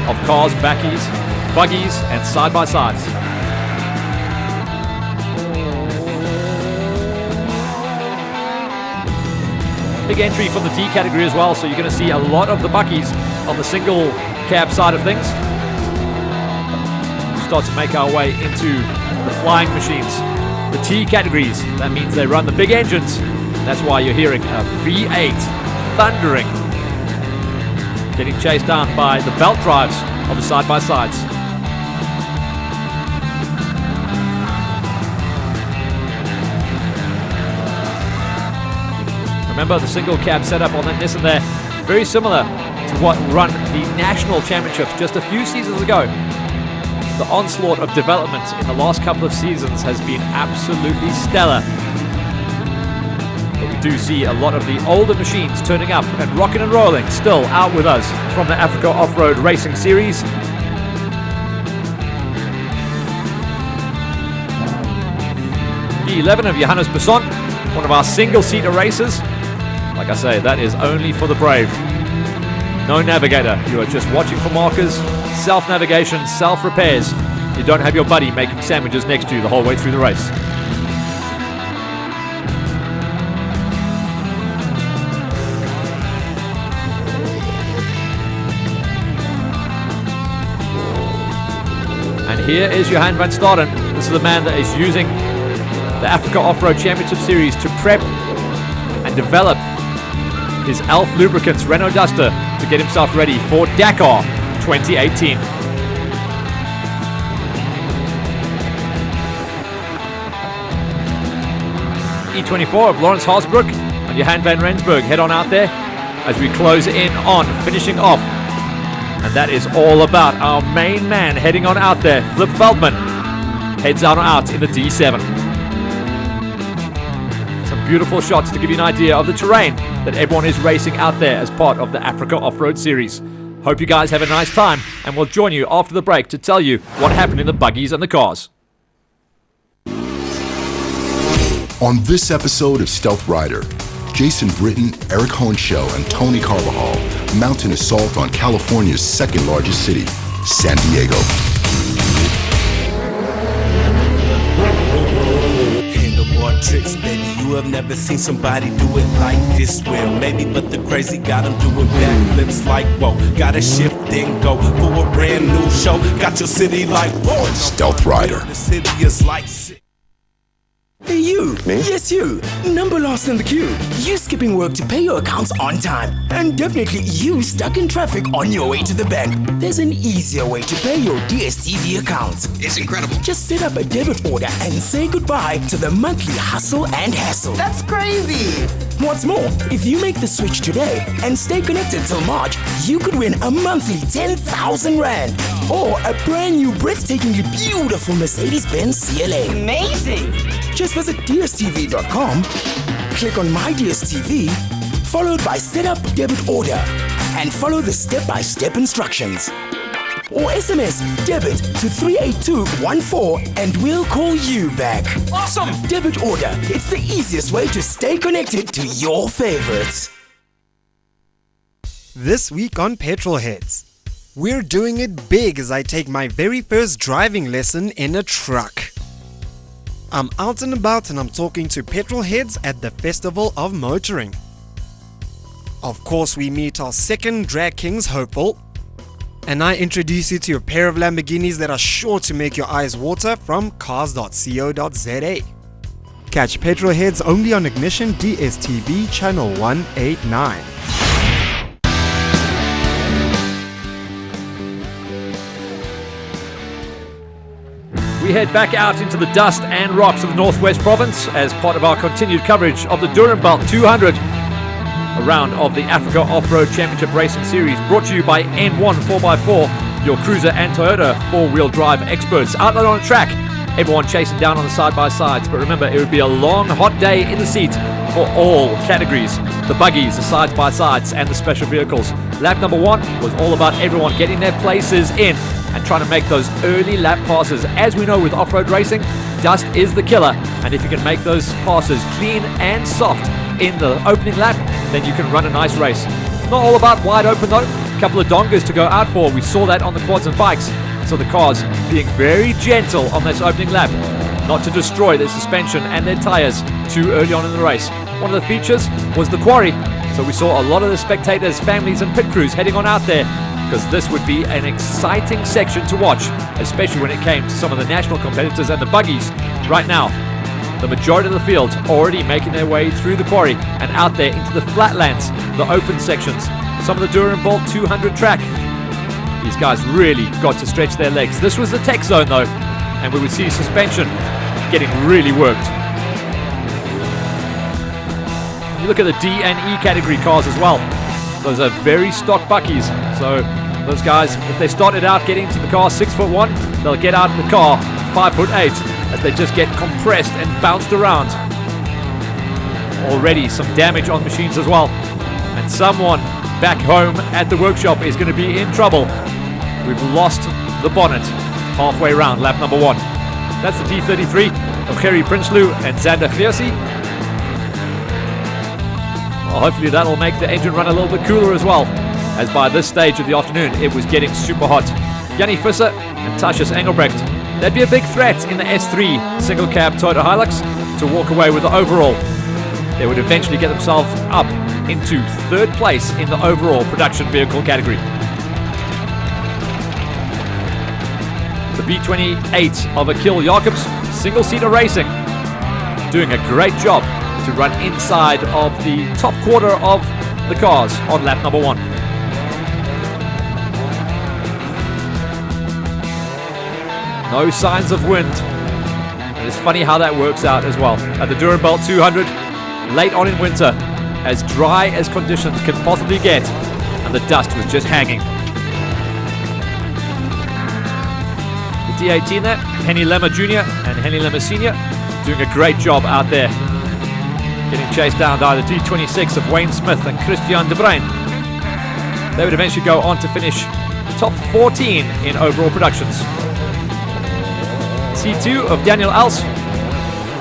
of cars, buggies and side-by-sides. Big entry from the D category as well, so you're going to see a lot of the buckies on the single cab side of things. We start to make our way into the flying machines. The T categories, that means they run the big engines. That's why you're hearing a V8 thundering, getting chased down by the belt drives of the side-by-sides. Remember the single cab setup on that Nissan there, very similar to what run the national championships just a few seasons ago. The onslaught of development in the last couple of seasons has been absolutely stellar. But we do see a lot of the older machines turning up and rocking and rolling still out with us from the Africa Off-Road Racing Series. P11 of Johannes Besson, one of our single-seater racers. Like I say, that is only for the brave. No navigator. You are just watching for markers, self-navigation, self-repairs. You don't have your buddy making sandwiches next to you the whole way through the race. And here is Johan van Staden. This is the man that is using the Africa Off-Road Championship Series to prep and develop his Elf Lubricants Renault Duster to get himself ready for Dakar 2018. E24 of Lawrence Haasbroek and Johan van Rensburg head on out there as we close in on finishing off. And that is all about our main man heading on out there. Flip Feldman heads on out in the D7. Some beautiful shots to give you an idea of the terrain that everyone is racing out there as part of the Africa Off-Road Series. Hope you guys have a nice time, and we'll join you after the break to tell you what happened in the buggies and the cars.
On this episode of Stealth Rider, Jason Britton, Eric Honchell, and Tony Carvajal mount an assault on California's second largest city, San Diego.
Handlebar tricks, baby, you have never seen somebody do it like this. Well, maybe, but the crazy got them doing backflips like whoa. Gotta shift then go for a brand new show. Got your city like whoa.
Stealth Rider.
The city is like.
Hey you!
Me?
Yes you! Number lost in the queue. You skipping work to pay your accounts on time. And definitely you stuck in traffic on your way to the bank. There's an easier way to pay your DSTV account.
It's incredible.
Just set up a debit order and say goodbye to the monthly hustle and hassle.
That's crazy.
What's more, if you make the switch today and stay connected till March, you could win a monthly 10,000 Rand or a brand new breathtakingly beautiful Mercedes-Benz CLA.
Amazing.
Just visit DSTV.com, click on My DSTV, followed by Set Up Debit Order, and follow the step-by-step instructions. Or SMS debit to 38214 and we'll call you back.
Awesome!
Debit Order, it's the easiest way to stay connected to your favorites.
This week on Petrolheads, we're doing it big as I take my very first driving lesson in a truck. I'm out and about and I'm talking to petrolheads at the Festival of Motoring. Of course, we meet our second Drag Kings hopeful, and I introduce you to a pair of Lamborghinis that are sure to make your eyes water from cars.co.za. Catch Petrolheads only on Ignition DSTV channel 189.
We head back out into the dust and rocks of the Northwest Province as part of our continued coverage of the Doornbult 200, a round of the Africa Off-Road Championship Racing Series, brought to you by N1 4x4, your cruiser and Toyota four-wheel drive experts. Out on the track, everyone chasing down on the side-by-sides, but remember, it would be a long, hot day in the seat for all categories, the buggies, the sides-by-sides, and the special vehicles. Lap number 1 was all about everyone getting their places in and trying to make those early lap passes. As we know with off-road racing, dust is the killer, and if you can make those passes clean and soft in the opening lap, then you can run a nice race. Not all about wide open though. A couple of dongers to go out for. We saw that on the quads and bikes. So the cars being very gentle on this opening lap, not to destroy their suspension and their tires too early on in the race. One of the features was the quarry, so we saw a lot of the spectators, families and pit crews heading on out there, because this would be an exciting section to watch, especially when it came to some of the national competitors and the buggies. Right now, the majority of the field already making their way through the quarry and out there into the flatlands, the open sections. Some of the Doornbult 200 track. These guys really got to stretch their legs. This was the tech zone though, and we would see suspension getting really worked. You look at the D and E category cars as well. Those are very stock buckies. So those guys, if they started out getting to the car 6'1", they'll get out of the car 5'8", as they just get compressed and bounced around. Already some damage on machines as well. And someone back home at the workshop is going to be in trouble. We've lost the bonnet halfway round lap number 1. That's the T33 of Gerry Prinsloo and Xander Geersie. Well, hopefully that'll make the engine run a little bit cooler as well, as by this stage of the afternoon it was getting super hot. Jannie Visser and Tasjes Engelbrecht, they'd be a big threat in the S3 single cab Toyota Hilux to walk away with the overall. They would eventually get themselves up into third place in the overall production vehicle category. The B28 of Akil Jacobs, single-seater racing, doing a great job to run inside of the top quarter of the cars on lap number 1. No signs of wind. And it's funny how that works out as well. At the Doornbult 200, late on in winter, as dry as conditions can possibly get, and the dust was just hanging. The D18 there, Henny Lemmer Jr. and Henny Lemmer Sr. doing a great job out there. Getting chased down by the D26 of Wayne Smith and Christian de Bruyn. They would eventually go on to finish top 14 in overall productions. C2 of Daniel Els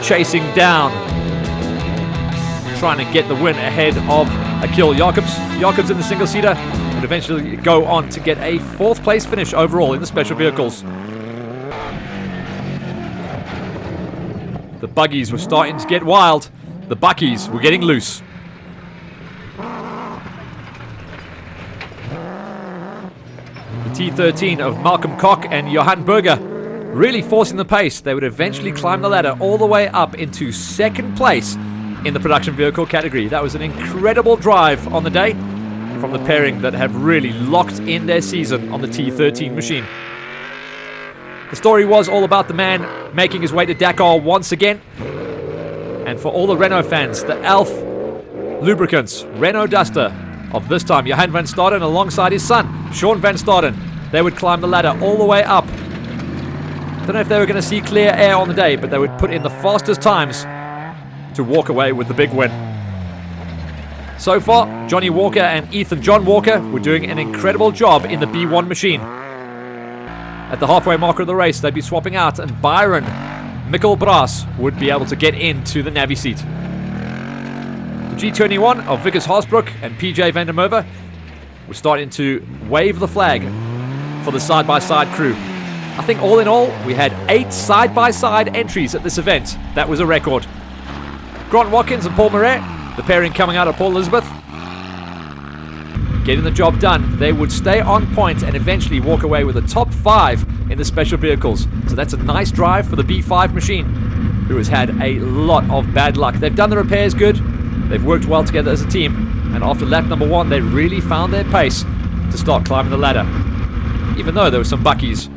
chasing down, trying to get the win ahead of Akil Jacobs. Jacobs in the single-seater would eventually go on to get a 4th place finish overall in the special vehicles. The buggies were starting to get wild. The buckies were getting loose. The T13 of Malcolm Koch and Johan Berger really forcing the pace. They would eventually climb the ladder all the way up into 2nd place in the production vehicle category. That was an incredible drive on the day from the pairing that have really locked in their season on the T13 machine. The story was all about the man making his way to Dakar once again. And for all the Renault fans, the Elf Lubricants Renault Duster of this time, Johan van Staden alongside his son, Sean van Staden, they would climb the ladder all the way up. Don't know if they were going to see clear air on the day, but they would put in the fastest times to walk away with the big win. So far, Johnny Walker and Ethan John Walker were doing an incredible job in the B1 machine. At the halfway marker of the race, they'd be swapping out, and Byron Mikkel Braas would be able to get into the Navi seat. The G21 of Vickers Haasbroek and PJ van der Merwe were starting to wave the flag for the side-by-side crew. I think all in all, we had 8 side-by-side entries at this event. That was a record. Grant Watkins and Paul Murray, the pairing coming out of Port Elizabeth, getting the job done. They would stay on point and eventually walk away with a top 5 in the special vehicles. So that's a nice drive for the B5 machine, who has had a lot of bad luck. They've done the repairs good. They've worked well together as a team. And after lap number 1, they really found their pace to start climbing the ladder. Even though there were some buckies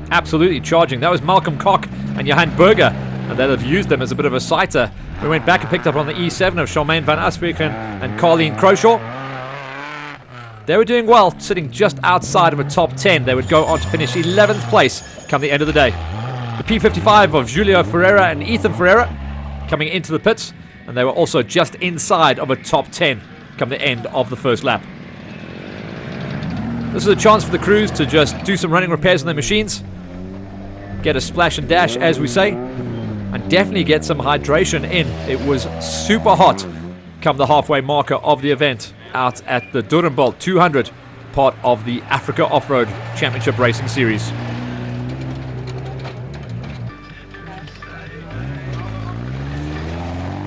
absolutely charging. That was Malcolm Koch and Johan Berger, and they'll have used them as a bit of a sighter. We went back and picked up on the E7 of Charmaine van Asweken and Carleen Croshaw. They were doing well, sitting just outside of a top 10. They would go on to finish 11th place come the end of the day. The P55 of Julio Ferreira and Ethan Ferreira coming into the pits, and they were also just inside of a top 10 come the end of the first lap. This is a chance for the crews to just do some running repairs on their machines, get a splash and dash, as we say, and definitely get some hydration in. It was super hot come the halfway marker of the event out at the Doornbult 200, part of the Africa Off-Road Championship Racing Series.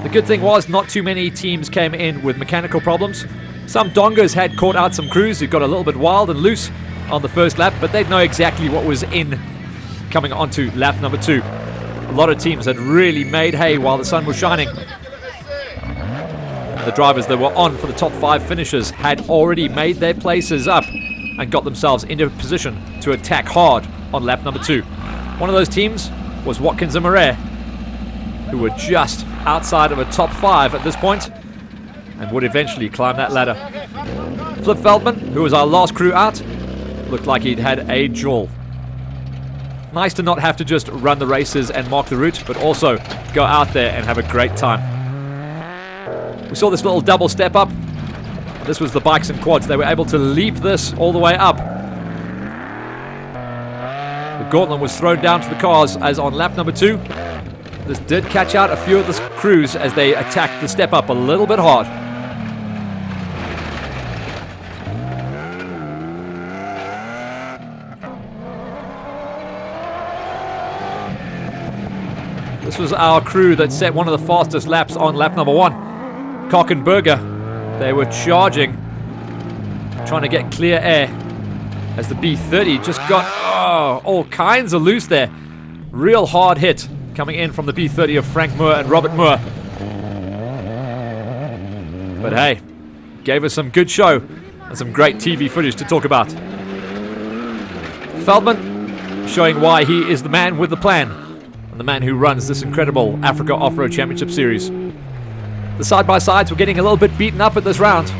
The good thing was not too many teams came in with mechanical problems. Some dongers had caught out some crews who got a little bit wild and loose on the first lap, but they'd know exactly what was in coming onto lap number 2. A lot of teams had really made hay while the sun was shining. The drivers that were on for the top 5 finishes had already made their places up and got themselves into a position to attack hard on lap number 2. One of those teams was Watkins and Murray, who were just outside of a top 5 at this point and would eventually climb that ladder. Flip Feldman, who was our last crew out, looked like he'd had a jaw. Nice to not have to just run the races and mark the route, but also go out there and have a great time. We saw this little double step up. This was the bikes and quads. They were able to leap this all the way up. The gauntlet was thrown down to the cars as on lap number 2. This did catch out a few of the crews as they attacked the step up a little bit hard. This was our crew that set one of the fastest laps on lap number 1. Koch and Berger, they were charging, trying to get clear air as the B30 just got all kinds of loose there. Real hard hit coming in from the B30 of Frank Moore and Robert Moore. But hey, gave us some good show and some great TV footage to talk about. Feldman showing why he is the man with the plan and the man who runs this incredible Africa Off-Road Championship Series. The side-by-sides were getting a little bit beaten up at this round,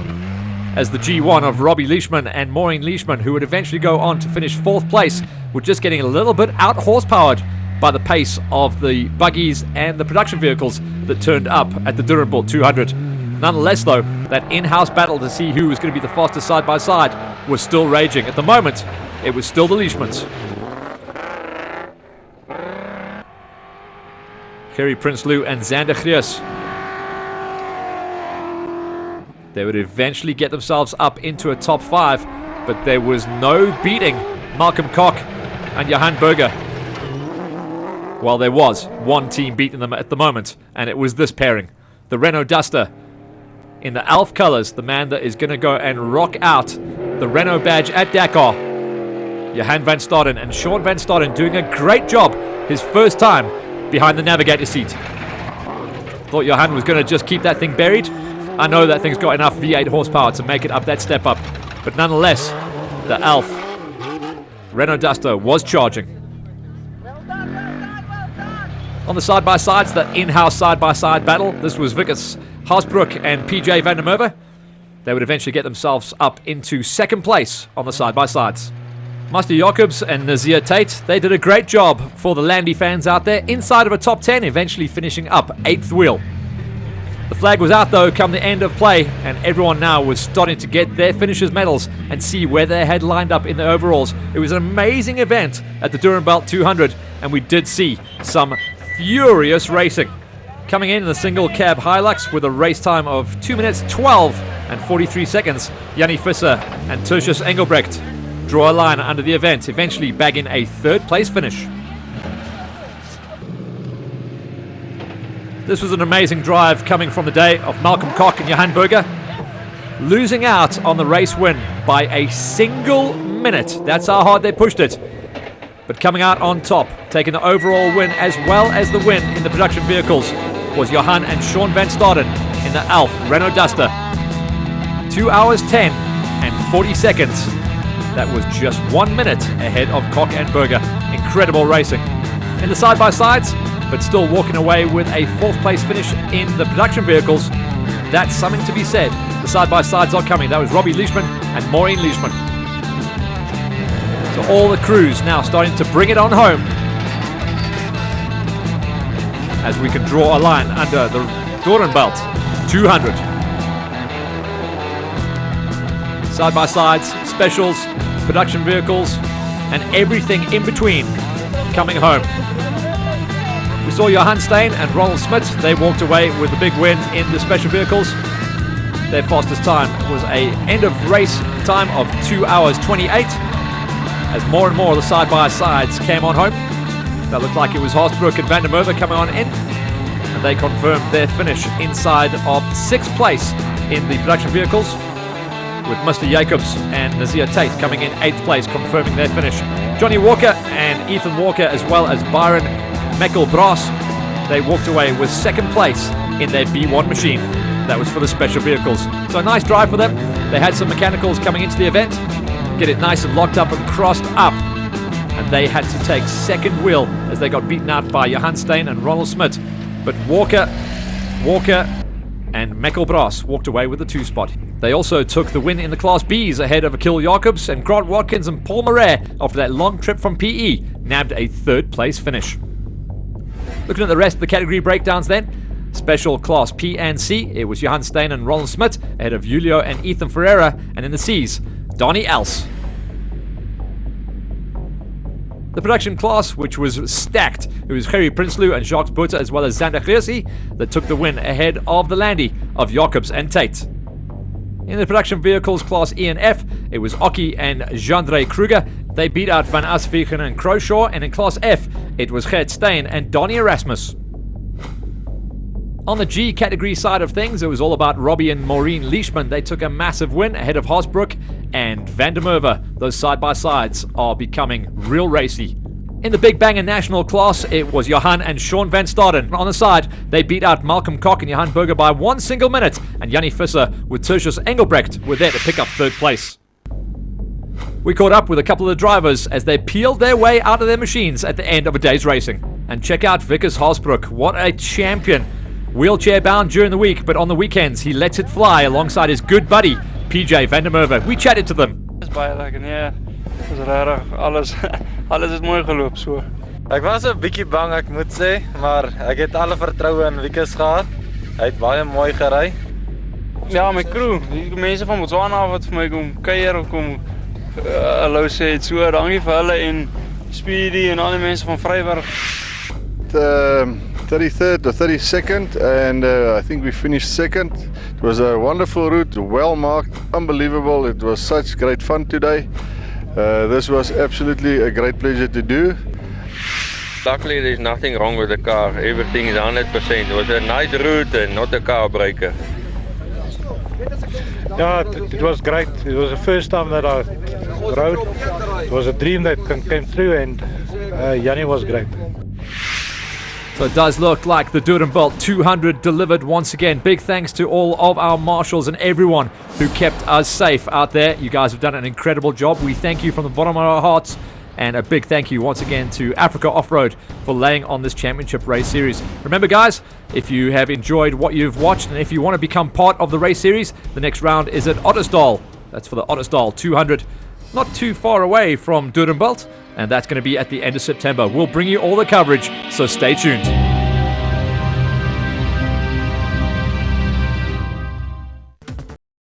as the G1 of Robbie Leishman and Maureen Leishman, who would eventually go on to finish 4th place, were just getting a little bit out-horsepowered by the pace of the buggies and the production vehicles that turned up at the Doornbult 200. Nonetheless, though, that in-house battle to see who was going to be the fastest side-by-side was still raging. At the moment, it was still the Leishmans. Kerry Prinsloo and Xander Griers. They would eventually get themselves up into a top 5, but there was no beating Malcolm Koch and Johan Berger. Well, there was one team beating them at the moment, and it was this pairing. The Renault Duster in the Alf colours, the man that is going to go and rock out the Renault badge at Dakar. Johan van Staden and Sean van Staden doing a great job his first time behind the navigator seat. Thought Johan was going to just keep that thing buried. I know that thing's got enough V8 horsepower to make it up that step up, but nonetheless, the Alf Renault Duster was charging. On the side-by-sides, the in-house side-by-side battle, this was Vickers Haasbroek and PJ van der Merwe. They would eventually get themselves up into 2nd place on the side-by-sides. Master Jacobs and Nazir Tate, they did a great job for the Landy fans out there, inside of a top 10, eventually finishing up 8th wheel. The flag was out though come the end of play, and everyone now was starting to get their finishers medals and see where they had lined up in the overalls. It was an amazing event at the Doornbult 200, and we did see some furious racing. Coming in the single cab Hilux with a race time of 2 minutes 12 and 43 seconds, Jannie Visser and Tertius Engelbrecht draw a line under the event, eventually bagging a 3rd place finish. This was an amazing drive coming from the day of Malcolm Koch and Johan Berger, losing out on the race win by a single minute. That's how hard they pushed it. But coming out on top, taking the overall win as well as the win in the production vehicles, was Johan and Sean van Staden in the Alf Renault Duster. 2 hours 10 and 40 seconds. That was just 1 minute ahead of Koch and Berger. Incredible racing. In the side-by-sides, but still walking away with a 4th place finish in the production vehicles. That's something to be said. The side-by-sides are coming. That was Robbie Leishman and Maureen Leishman. So all the crews now starting to bring it on home, as we can draw a line under the Doornbult 200. Side-by-sides, specials, production vehicles, and everything in between coming home. We saw Johan Stein and Ronald Smith. They walked away with a big win in the special vehicles. Their fastest time was a end of race time of 2 hours 28. As more and more of the side-by-sides came on home, that looked like it was Haasbroek and van der Merwe coming on in, and they confirmed their finish inside of 6th place in the production vehicles, with Mr. Jacobs and Nazir Tate coming in 8th place, confirming their finish. Johnny Walker and Ethan Walker, as well as Byron Meckelbras, they walked away with 2nd place in their B1 machine. That was for the special vehicles. So a nice drive for them. They had some mechanicals coming into the event, get it nice and locked up and crossed up, and they had to take 2nd wheel as they got beaten out by Johan Stein and Ronald Smith. But Walker and Meckelbras walked away with the 2 spot. They also took the win in the Class Bs ahead of Akil Jacobs, and Grant Watkins and Paul Moret, after that long trip from PE, nabbed a 3rd place finish. Looking at the rest of the category breakdowns then, Special Class P and C, it was Johan Stein and Ronald Smith ahead of Julio and Ethan Ferreira, and in the Cs, Donnie Else. The production class, which was stacked, it was Gerry Prinsloo and Jacques Botha as well as Xander Gersi that took the win ahead of the Landy of Jacobs and Tate. In the production vehicles class E and F, it was Oki and Jandre Kruger. They beat out Van Asvegen and Croshaw, and in class F, it was Gert Steyn and Donnie Erasmus. On the G category side of things, it was all about Robbie and Maureen Leishman. They took a massive win ahead of Haasbroek and Van der Merwe. Those side-by-sides are becoming real racy. In the Big Bang and National class, it was Johan and Sean Van Staden. On the side, they beat out Malcolm Koch and Johan Berger by 1 single minute, and Jannie Visser with Tertius Engelbrecht were there to pick up 3rd place. We caught up with a couple of the drivers as they peeled their way out of their machines at the end of a day's racing. And check out Vickers Haasbroek, what a champion. Wheelchair bound during the week, but on the weekends he lets it fly alongside his good buddy PJ Van der Merwe. We chatted to them.
Dis baie lekker, nee. Dis regtig alles het mooi geloop so.
Ek was 'n bietjie bang, ek moet sê, maar ek het alle vertroue in Wiekes gehad. Hy het baie mooi gery.
Ja, my crew, die mense van Botswana wat vir my kom kuier of kom hallo sê, het so dankie vir hulle en Speedy en al die mense van Vryburg.
33rd or 32nd, and I think we finished second. It was a wonderful route, well marked, unbelievable. It was such great fun today. This was absolutely a great pleasure to do.
Luckily there's nothing wrong with the car, everything is 100%. It was a nice route and not a car breaker.
Yeah, it was great. It was the first time that I rode. It was a dream that came true, and Jannie was great.
So it does look like the Doornbult 200 delivered once again. Big thanks to all of our marshals and everyone who kept us safe out there. You guys have done an incredible job. We thank you from the bottom of our hearts. And a big thank you once again to Africa Off-Road for laying on this championship race series. Remember guys, if you have enjoyed what you've watched and if you want to become part of the race series, the next round is at Ottosdal. That's for the Ottosdal 200. Not too far away from Doornbult, and that's going to be at the end of September. We'll bring you all the coverage, so stay tuned.